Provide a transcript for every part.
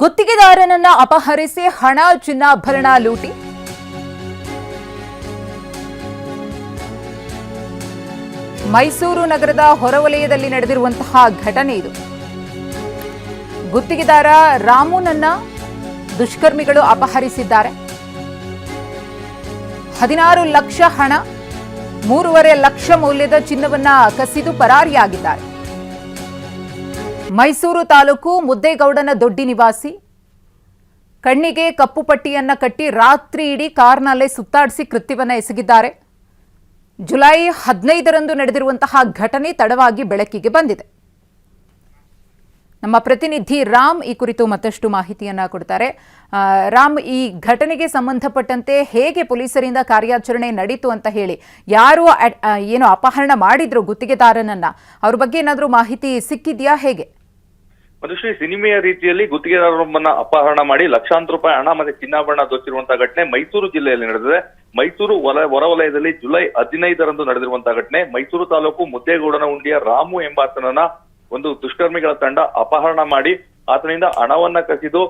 ಗುತ್ತಿಗೆದಾರನನ್ನ ಅಪಹರಿಸಿ ಹಣ ಚಿನ್ನಾಭರಣ ಲೂಟಿ. ಮೈಸೂರು ನಗರದ ಹೊರವಲಯದಲ್ಲಿ ನಡೆದಿರುವಂತಹ ಘಟನೆ ಇದು. ಗುತ್ತಿಗೆದಾರ ರಾಮುನನ್ನ ದುಷ್ಕರ್ಮಿಗಳು ಅಪಹರಿಸಿದ್ದಾರೆ. 16 ಲಕ್ಷ ಹಣ, 3.5 ಲಕ್ಷ ಮೌಲ್ಯದ ಚಿನ್ನವನ್ನ ಕಸಿದು ಪರಾರಿಯಾಗಿದ್ದಾರೆ. ಮೈಸೂರು ತಾಲೂಕು ಮುದ್ದೇಗೌಡನ ದೊಡ್ಡಿ ನಿವಾಸಿ. ಕಣ್ಣಿಗೆ ಕಪ್ಪು ಪಟ್ಟಿಯನ್ನ ಕಟ್ಟಿ ರಾತ್ರಿ ಇಡೀ ಕಾರ್ನಲ್ಲೇ ಸುತ್ತಾಡಿಸಿ ಕೃತ್ಯವನ್ನ ಎಸಗಿದ್ದಾರೆ. ಜುಲೈ 15ರಂದು ನಡೆದಿರುವಂತಹ ಘಟನೆ ತಡವಾಗಿ ಬೆಳಕಿಗೆ ಬಂದಿದೆ. ನಮ್ಮ ಪ್ರತಿನಿಧಿ ರಾಮ್ ಈ ಕುರಿತು ಮತ್ತಷ್ಟು ಮಾಹಿತಿಯನ್ನ ಕೊಡ್ತಾರೆ. ರಾಮ್, ಈ ಘಟನೆಗೆ ಸಂಬಂಧಪಟ್ಟಂತೆ ಹೇಗೆ ಪೊಲೀಸರಿಂದ ಕಾರ್ಯಾಚರಣೆ ನಡೀತು ಅಂತ ಹೇಳಿ, ಯಾರು ಏನು ಅಪಹರಣ ಮಾಡಿದ್ರು ಗುತ್ತಿಗೆದಾರನನ್ನ, ಅವ್ರ ಬಗ್ಗೆ ಏನಾದರೂ ಮಾಹಿತಿ ಸಿಕ್ಕಿದ್ಯಾ, ಹೇಗೆ? ಮಧುಶ್ರೀ, ಸಿನಿಮೆಯ ರೀತಿಯಲ್ಲಿ ಗುತ್ತಿಗೆದಾರರೊಬ್ಬನ್ನ ಅಪಹರಣ ಮಾಡಿ ಲಕ್ಷಾಂತರ ರೂಪಾಯಿ ಹಣ ಮತ್ತೆ ಚಿನ್ನಾಭರಣ ದೋಚಿರುವಂತಹ ಘಟನೆ ಮೈಸೂರು ಜಿಲ್ಲೆಯಲ್ಲಿ ನಡೆದಿದೆ. ಮೈಸೂರು ಹೊರವಲಯದಲ್ಲಿ ಜುಲೈ 15ರಂದು ನಡೆದಿರುವಂತಹ ಘಟನೆ. ಮೈಸೂರು ತಾಲೂಕು ಮುದ್ದೇಗೌಡನ ಉಂಡಿಯ ರಾಮು ಎಂಬಾತನನ್ನ ಒಂದು ದುಷ್ಕರ್ಮಿಗಳ ತಂಡ ಅಪಹರಣ ಮಾಡಿ ಆತನಿಂದ ಹಣವನ್ನ ಕಸಿದು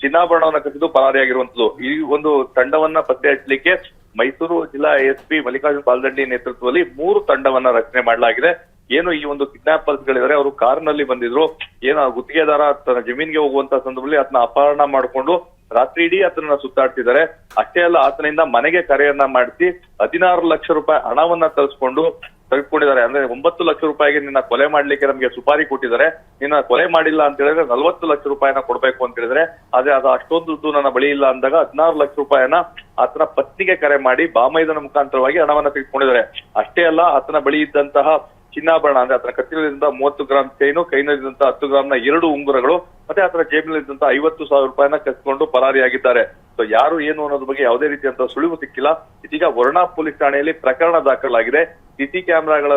ಚಿನ್ನಾಭರಣವನ್ನ ಕಸಿದು ಪರಾರಿಯಾಗಿರುವಂತದ್ದು. ಈ ಒಂದು ತಂಡವನ್ನ ಪತ್ತೆ ಹಚ್ಚಲಿಕ್ಕೆ ಮೈಸೂರು ಜಿಲ್ಲಾ ಎಸ್ಪಿ ಮಲ್ಲಿಕಾರ್ಜುನ್ ಪಾಲ್ದಂಡಿ ನೇತೃತ್ವದಲ್ಲಿ 3 ತಂಡವನ್ನ ರಚನೆ ಮಾಡಲಾಗಿದೆ. ಏನು ಈ ಒಂದು ಕಿಡ್ನಾಪರ್ಸ್ ಗಳಿದ್ದಾರೆ, ಅವರು ಕಾರಿನಲ್ಲಿ ಬಂದಿದ್ರು. ಏನು ಗುತ್ತಿಗೆದಾರ ತನ್ನ ಜಮೀನ್ಗೆ ಹೋಗುವಂತ ಸಂದರ್ಭದಲ್ಲಿ ಆತನ ಅಪಹರಣ ಮಾಡಿಕೊಂಡು ರಾತ್ರಿ ಇಡೀ ಆತನನ್ನ ಸುತ್ತಾಡ್ತಿದ್ದಾರೆ. ಅಷ್ಟೇ ಅಲ್ಲ, ಆತನಿಂದ ಮನೆಗೆ ಕರೆಯನ್ನ ಮಾಡಿಸಿ 16 ಲಕ್ಷ ರೂಪಾಯಿ ಹಣವನ್ನ ತೆಗೆದುಕೊಂಡಿದ್ದಾರೆ. ಅಂದ್ರೆ 9 ಲಕ್ಷ ರೂಪಾಯಿಗೆ ನಿನ್ನ ಕೊಲೆ ಮಾಡ್ಲಿಕ್ಕೆ ನಮಗೆ ಸುಪಾರಿ ಕೊಟ್ಟಿದ್ದಾರೆ. ನಿನ್ನ ಕೊಲೆ ಮಾಡಿಲ್ಲ ಅಂತ ಹೇಳಿದ್ರೆ 40 ಲಕ್ಷ ರೂಪಾಯಿನ ಕೊಡ್ಬೇಕು ಅಂತ ಹೇಳಿದ್ರೆ, ಆದ್ರೆ ಅದು ಅಷ್ಟೊಂದು ದುಡ್ಡು ನನ್ನ ಬಳಿ ಇಲ್ಲ ಅಂದಾಗ 16 ಲಕ್ಷ ರೂಪಾಯಿನ ಆತನ ಪತ್ನಿಗೆ ಕರೆ ಮಾಡಿ ಬಾಮೈದನ ಮುಖಾಂತರವಾಗಿ ಹಣವನ್ನ ತೆಗೆದುಕೊಂಡಿದ್ದಾರೆ. ಅಷ್ಟೇ ಅಲ್ಲ, ಆತನ ಬಳಿ ಇದ್ದಂತಹ ಚಿನ್ನಾಭರಣ ಅಂದ್ರೆ ಆತನ ಕತ್ತಿನಲ್ಲಿದ್ದಂತಹ 30 ಗ್ರಾಂ ಚೈನು, ಕೈನಲ್ಲಿದ್ದಂತಹ 10 ಗ್ರಾಂನ 2 ಉಂಗುರಗಳು ಮತ್ತೆ ಆತನ ಜೇಬಿನಲ್ಲಿದ್ದಂತಹ 50,000 ರೂಪಾಯಿನ ಕಸ್ಕೊಂಡು ಪರಾರಿಯಾಗಿದ್ದಾರೆ. ಸೊ ಯಾರು ಏನು ಅನ್ನೋದ್ರ ಬಗ್ಗೆ ಯಾವುದೇ ರೀತಿಯಂತಹ ಸುಳಿವು ಸಿಕ್ಕಿಲ್ಲ. ಇದೀಗ ವರುಣಾ ಪೊಲೀಸ್ ಠಾಣೆಯಲ್ಲಿ ಪ್ರಕರಣ ದಾಖಲಾಗಿದೆ. ಸಿಸಿ ಕ್ಯಾಮೆರಾಗಳ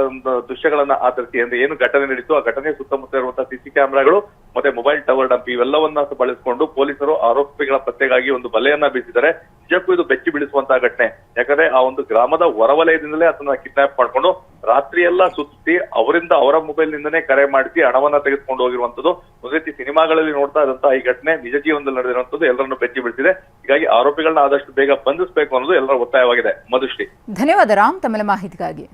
ದೃಶ್ಯಗಳನ್ನ ಆಧರಿಸಿ ಅಂದ್ರೆ ಏನು ಘಟನೆ ನಡೀತು, ಆ ಘಟನೆ ಸುತ್ತಮುತ್ತ ಇರುವಂತಹ ಸಿಸಿ ಕ್ಯಾಮೆರಾಗಳು ಮತ್ತೆ ಮೊಬೈಲ್ ಟವರ್ ಡಂಪ್ ಇವೆಲ್ಲವನ್ನ ಬಳಸಿಕೊಂಡು ಪೊಲೀಸರು ಆರೋಪಿಗಳ ಪತ್ತೆಗಾಗಿ ಒಂದು ಬಲೆಯನ್ನ ಬೀಸಿದ್ದಾರೆ. ನಿಜಕ್ಕೂ ಇದು ಬೆಚ್ಚಿ ಬೀಳಿಸುವಂತಹ ಘಟನೆ. ಯಾಕಂದ್ರೆ ಆ ಒಂದು ಗ್ರಾಮದ ಹೊರವಲಯದಿಂದಲೇ ಅದನ್ನ ಕಿಡ್ನಾಪ್ ಮಾಡ್ಕೊಂಡು ರಾತ್ರಿ ಎಲ್ಲ ಸುತ್ತಿ ಅವರ ಮೊಬೈಲ್ ನಿಂದನೇ ಕರೆ ಮಾಡಿಸಿ ಹಣವನ್ನ ತೆಗೆದುಕೊಂಡು ಹೋಗಿರುವಂತದ್ದು. ಒಂದು ರೀತಿ ಸಿನಿಮಾಗಳಲ್ಲಿ ನೋಡ್ತಾ ಇದ್ದಂತಹ ಈ ಘಟನೆ ನಿಜ ಜೀವನದಲ್ಲಿ ನಡೆದಿರುವಂತದ್ದು ಎಲ್ಲರನ್ನು ಬೆಚ್ಚಿ ಬೀಳಿಸಿದೆ. ಹೀಗಾಗಿ ಆರೋಪಿಗಳನ್ನ ಆದಷ್ಟು ಬೇಗ ಬಂಧಿಸಬೇಕು ಅನ್ನೋದು ಎಲ್ಲರ ಒತ್ತಾಯವಾಗಿದೆ. ಮಧುಶ್ರೀ, ಧನ್ಯವಾದ ರಾಮ್ ತಮ್ಮ ಮಾಹಿತಿಗಾಗಿ.